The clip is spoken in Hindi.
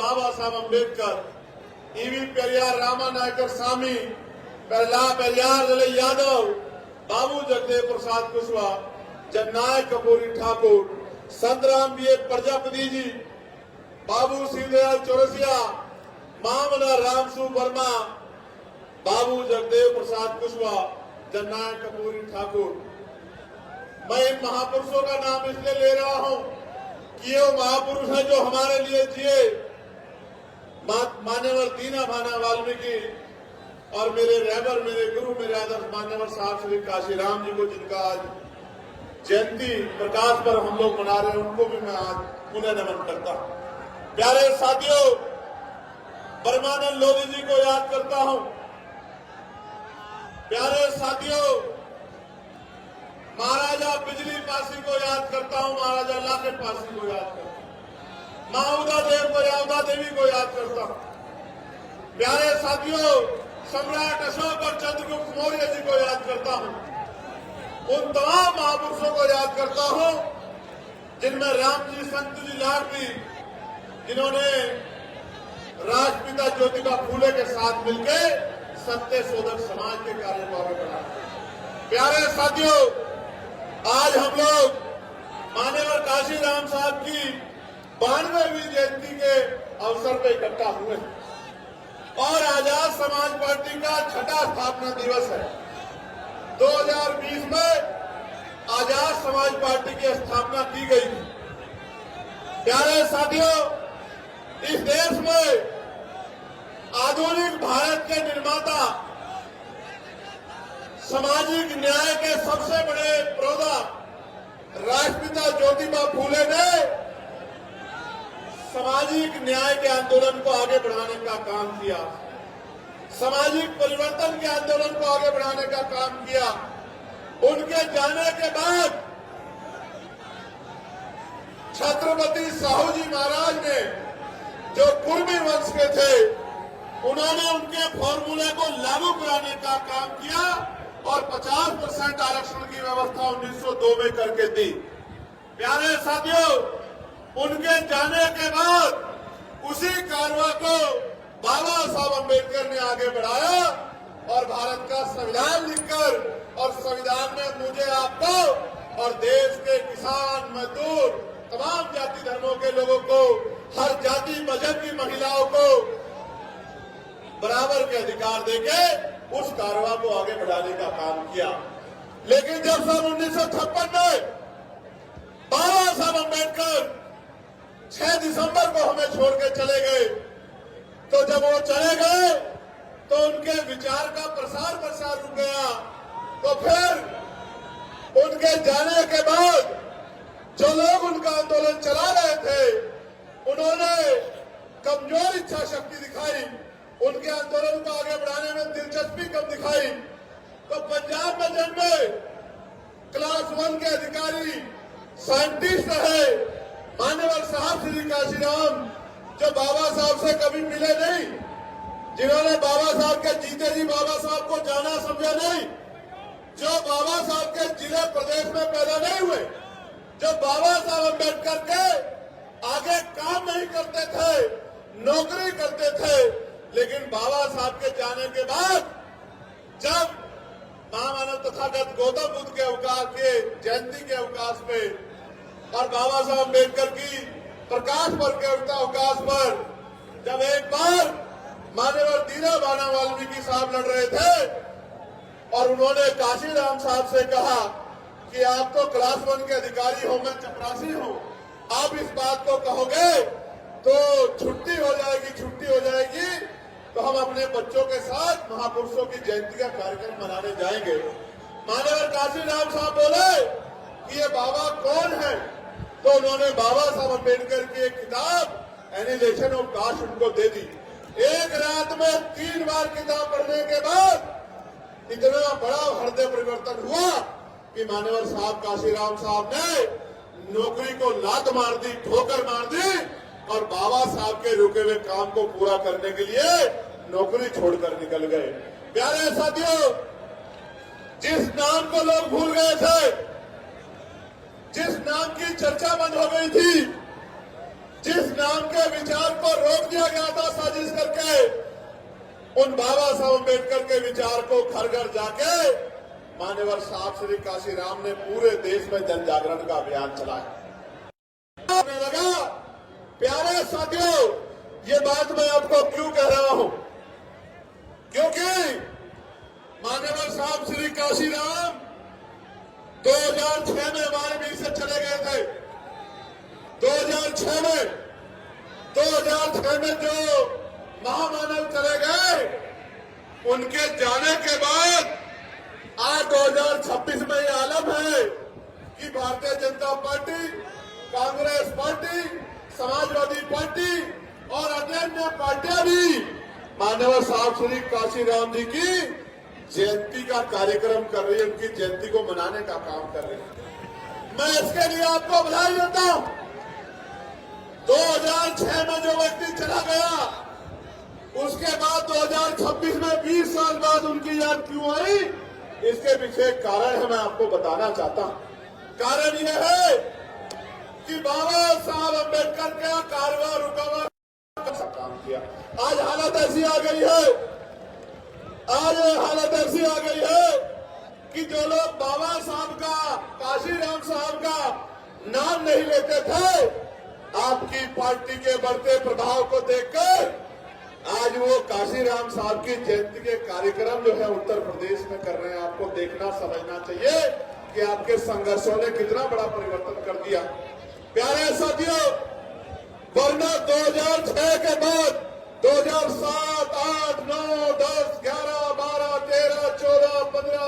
बाबा साहब अंबेडकर, ईवी पेरियार रामानायकर स्वामी, पेरियार यादव, बाबू जगदेव प्रसाद कुशवाहा, जननायक कपूरी ठाकुर, संतराम बी प्रजापति जी, बाबू सिंहदयाल चौरसिया, मामला रामसू वर्मा, बाबू जगदेव प्रसाद कुशवाहा, जननायक कपूरी ठाकुर। मैं इन महापुरुषों का नाम इसलिए ले रहा हूं कि ये महापुरुष है जो हमारे लिए जिए। मान्यवर दीना भाना वाल्मीकि और मेरे रहबर, मेरे गुरु, मेरे आदर्श मान्यवर साहब श्री काशीराम जी को, जिनका आज जयंती प्रकाश पर हम लोग मना रहे हैं, उनको भी मैं आज पुनः नमन करता हूं। प्यारे साथियों, परमानंद लोधी जी को याद करता हूं। प्यारे साथियों, महाराजा बिजली पासी को याद करता हूं, महाराजा लाखेट पासी को याद करता हूं, माउदा देव को, यावदा देवी को याद करता हूं। प्यारे साथियों, सम्राट अशोक और चंद्रगुप्त मौर्य जी को याद करता हूं। उन तमाम महापुरुषों को याद करता हूं जिनमें रामजी संत जी लाडली, जिन्होंने राष्ट्रपिता ज्योतिबा फूले के साथ मिलकर सत्य शोधक समाज के कार्य को आगे बढ़ाया। प्यारे साथियों, आज हम लोग मान्यवर काशीराम साहब की 92वीं जयंती के अवसर पर इकट्ठा हुए हैं और आजाद समाज पार्टी का छठा स्थापना दिवस है। 2020 में आजाद समाज पार्टी की स्थापना की गई थी। प्यारे साथियों, इस देश में आधुनिक भारत के निर्माता, सामाजिक न्याय के सबसे बड़े प्रोदा राष्ट्रपिता ज्योतिबा फूले ने सामाजिक न्याय के आंदोलन को आगे बढ़ाने का काम किया, सामाजिक परिवर्तन के आंदोलन को आगे बढ़ाने का काम किया। उनके जाने के बाद छत्रपति साहू जी महाराज ने, जो कुर्मी वंश के थे, उन्होंने उनके फॉर्मूले को लागू कराने का काम किया और 50% आरक्षण की व्यवस्था 1902 में करके दी। प्यारे साथियों, उनके जाने के बाद उसी कारवा को बाबा साहब अंबेडकर ने आगे बढ़ाया और भारत का संविधान लिखकर, और संविधान में मुझे, आपको और देश के किसान, मजदूर, तमाम जाति धर्मों के लोगों को, हर जाति मजहब की महिलाओं को बराबर के अधिकार देके उस कारवा को आगे बढ़ाने का काम किया। लेकिन जब सन 1956 में बाबा साहब अंबेडकर 6 दिसंबर को हमें छोड़ के चले गए, तो जब वो चले गए तो उनके विचार का प्रसार रुक गया। तो फिर उनके जाने के बाद जो लोग उनका आंदोलन चला रहे थे, उन्होंने कमजोर इच्छा शक्ति दिखाई, उनके आंदोलन को आगे बढ़ाने में दिलचस्पी कम दिखाई। तो पंजाब में जन्मे क्लास 1 के अधिकारी, साइंटिस्ट रहे मान्यवर साहब श्री काशीराम, जो बाबा साहब से कभी मिले नहीं, जिन्होंने बाबा साहब के जीते जी बाबा साहब को जाना समझा नहीं, जो बाबा साहब के जिले प्रदेश में पैदा नहीं हुए, जो बाबा साहब अंबेडकर के आगे काम नहीं करते थे, नौकरी करते थे, लेकिन बाबा साहब के जाने के बाद जब महामानव तथागत गौतम बुद्ध के अवकाश के जयंती के अवकाश पे और बाबा साहब अंबेडकर की प्रकाश पर्व के अवकाश पर जब एक बार मान्यवर दीना भाना वाल्मीकि साहब लड़ रहे थे और उन्होंने काशीराम साहब से कहा कि आप तो क्लास 1 के अधिकारी हो, मैं चपरासी हूं, आप इस बात को कहोगे तो छुट्टी हो जाएगी, तो हम अपने बच्चों के साथ महापुरुषों की जयंती का कार्यक्रम मनाने जाएंगे। मान्यवर काशीराम साहब बोले कि ये बाबा कौन है, तो उन्होंने बाबा साहब अंबेडकर की एक किताब एनिलेशन ऑफ कास्ट उनको दे दी। एक रात में 3 बार किताब पढ़ने के बाद इतना बड़ा हृदय परिवर्तन हुआ कि मान्यवर साहब काशीराम साहब ने नौकरी को लात मार दी, ठोकर मार दी और बाबा साहब के रुके हुए काम को पूरा करने के लिए नौकरी छोड़कर निकल गए। प्यारे साथियों, जिस नाम को लोग भूल गए थे, जिस नाम की चर्चा बंद हो गई थी, जिस नाम के विचार को रोक दिया किया गया था साजिश करके, उन बाबा साहब अम्बेडकर के विचार को घर घर जाके मान्यवर साहब श्री काशीराम ने पूरे देश में जन जागरण का अभियान चलाया। लगा प्यारे साथियों, ये बात मैं आपको क्यों कह रहा हूं, क्योंकि मान्यवर साहब श्री काशीराम 2006 में हमारे बीच से चले गए थे। 2006 में जो महामानव चले गए, उनके जाने के बाद आज 2026 में ये आलम है कि Bharatiya Janata party, Congress party, Samajwadi party और अन्य पार्टियां भी मान्यवर साहब श्री काशीराम जी की जयंती का कार्यक्रम कर रही है, उनकी जयंती को मनाने का काम कर रही है। मैं इसके लिए आपको बधाई देता हूं। 2006 में जो व्यक्ति चला गया, उसके बाद 2026 में 20 साल बाद उनकी याद क्यों आई, इसके पीछे एक कारण है, मैं आपको बताना चाहता हूं। कारण यह है कि बाबा साहब अम्बेडकर का कारवां रुकावट काम किया। आज हालत ऐसी आ गई है कि जो लोग बाबा साहब का, काशीराम साहब का नाम नहीं लेते थे, आपकी पार्टी के बढ़ते प्रभाव को देखकर आज वो काशीराम साहब की जयंती के कार्यक्रम जो है उत्तर प्रदेश में कर रहे हैं। आपको देखना समझना चाहिए कि आपके संघर्षों ने कितना बड़ा परिवर्तन कर दिया। प्यारे साथियों, वरना 2006 के बाद 2007, 8, 9, 10, 11, 12, 13, 14, 15